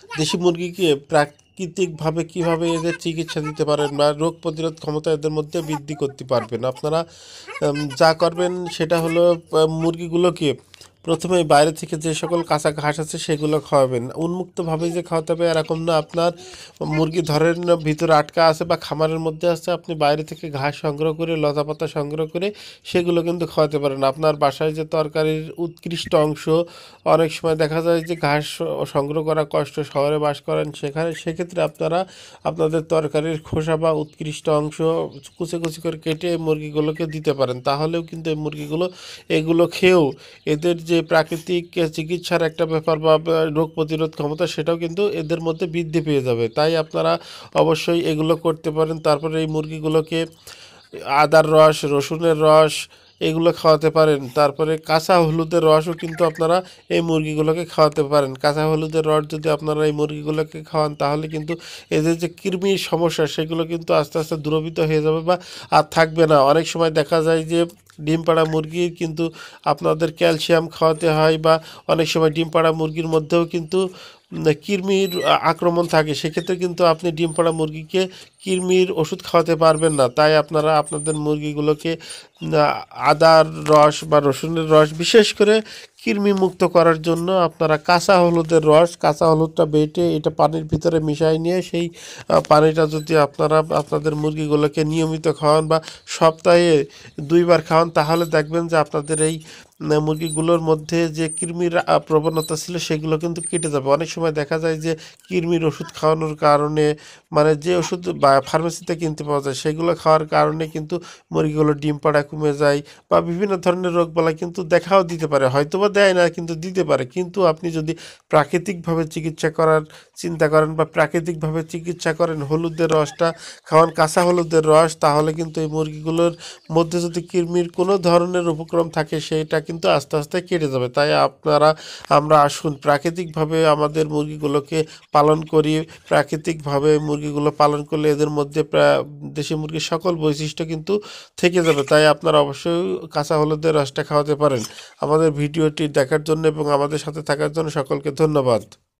দেশি মুরগিকে প্রাকৃতিকভাবে কিভাবে এদের চিকিৎসা দিতে পারেন বা রোগ প্রতিরোধ ক্ষমতা এদের মধ্যে বৃদ্ধি করতে পারবেন আপনারা। যা করবেন সেটা হলো মুরগিগুলোকে প্রথমে বাইরে থেকে যে সকল কাঁচা ঘাস আছে সেগুলো খাওয়াবেন। উন্মুক্তভাবে যে খাওয়াতে হবে এরকম না। আপনার মুরগি ধরেন ভিতরে আটকা আছে বা খামারের মধ্যে আছে, আপনি বাইরে থেকে ঘাস সংগ্রহ করে লতাপাতা সংগ্রহ করে সেগুলো কিন্তু খাওয়াতে পারেন। আপনার বাসায় যে তরকারির উৎকৃষ্ট অংশ, অনেক সময় দেখা যায় যে ঘাস সংগ্রহ করা কষ্ট, শহরে বাস করেন সেখানে, সেক্ষেত্রে আপনারা আপনাদের তরকারির খোসা বা উৎকৃষ্ট অংশ কুচি কুচি করে কেটে এই মুরগিগুলোকে দিতে পারেন। তাহলেও কিন্তু এই মুরগিগুলো এগুলো খেয়েও এদের যে প্রাকৃতিক চিকিৎসার একটা ব্যাপার বা রোগ প্রতিরোধ ক্ষমতা সেটাও কিন্তু এদের মধ্যে বৃদ্ধি পেয়ে যাবে। তাই আপনারা অবশ্যই এগুলো করতে পারেন। তারপরে এই মুরগিগুলোকে আদার রস, রসুনের রস এগুলো খাওয়াতে পারেন। তারপরে কাঁচা হলুদের রসও কিন্তু আপনারা এই মুরগিগুলোকে খাওয়াতে পারেন। কাঁচা হলুদের রস যদি আপনারা এই মুরগিগুলোকে খাওয়ান তাহলে কিন্তু এদের যে কৃমির সমস্যা সেগুলো কিন্তু আস্তে আস্তে দূরীভূত হয়ে যাবে বা আর থাকবে না। অনেক সময় দেখা যায় যে ডিম পাড়া মুরগির কিন্তু আপনাদের ক্যালসিয়াম খাওয়াতে হয় বা অনেক সময় ডিম পাড়া মুরগির মধ্যেও কিন্তু কৃমির আক্রমণ থাকে। সেক্ষেত্রে কিন্তু আপনি ডিম পাড়া মুরগিকে কৃমির ওষুধ খাওয়াতে পারবেন না। তাই আপনারা আপনাদের মুরগিগুলোকে আদার রস বা রসুনের রস, বিশেষ করে কৃমি মুক্ত করার জন্য আপনারা কাঁচা হলুদের রস, কাঁচা হলুদটা বেটে এটা পানির ভিতরে মিশাই নিয়ে সেই পানিটা যদি আপনারা আপনাদের মুরগিগুলোকে নিয়মিত খাওয়ান বা সপ্তাহে 2 বার খাওয়ান তাহলে দেখবেন যে আপনাদের এই মুরগিগুলোর মধ্যে যে কৃমির প্রবণতা ছিল সেগুলো কিন্তু কেটে যাবে। অনেক সময় দেখা যায় যে কৃমির ওষুধ খাওয়ানোর কারণে, মানে যে ওষুধ বা ফার্মেসিতে কিনতে পাওয়া যায় সেগুলো খাওয়ার কারণে কিন্তু মুরগিগুলো ডিম পাড়া কমে যায় বা বিভিন্ন ধরনের রোগবালাই কিন্তু দেখাও দিতে পারে। হয়তোবা দেয় না কিন্তু দিতে পারে। কিন্তু আপনি যদি প্রাকৃতিকভাবে চিকিৎসা করার চিন্তা করেন বা প্রাকৃতিকভাবে চিকিৎসা করেন, হলুদের রসটা খাওয়ান, কাঁচা হলুদের রস, তাহলে কিন্তু এই মুরগিগুলোর মধ্যে যদি কৃমির কোনো ধরনের উপক্রম থাকে সেটা কিন্তু আস্তে আস্তে কেটে যাবে। তাই আমরা আসুন প্রাকৃতিকভাবে আমাদের মুরগিগুলোকে পালন করি। প্রাকৃতিকভাবে মুরগিগুলো পালন করলে এদের মধ্যে দেশি মুরগির সকল বৈশিষ্ট্য কিন্তু থেকে যাবে। তাই আপনারা অবশ্যই কাঁচা হলুদের রসটা খাওয়াতে পারেন। আমাদের ভিডিওটি দেখার জন্য এবং আমাদের সাথে থাকার জন্য সকলকে ধন্যবাদ।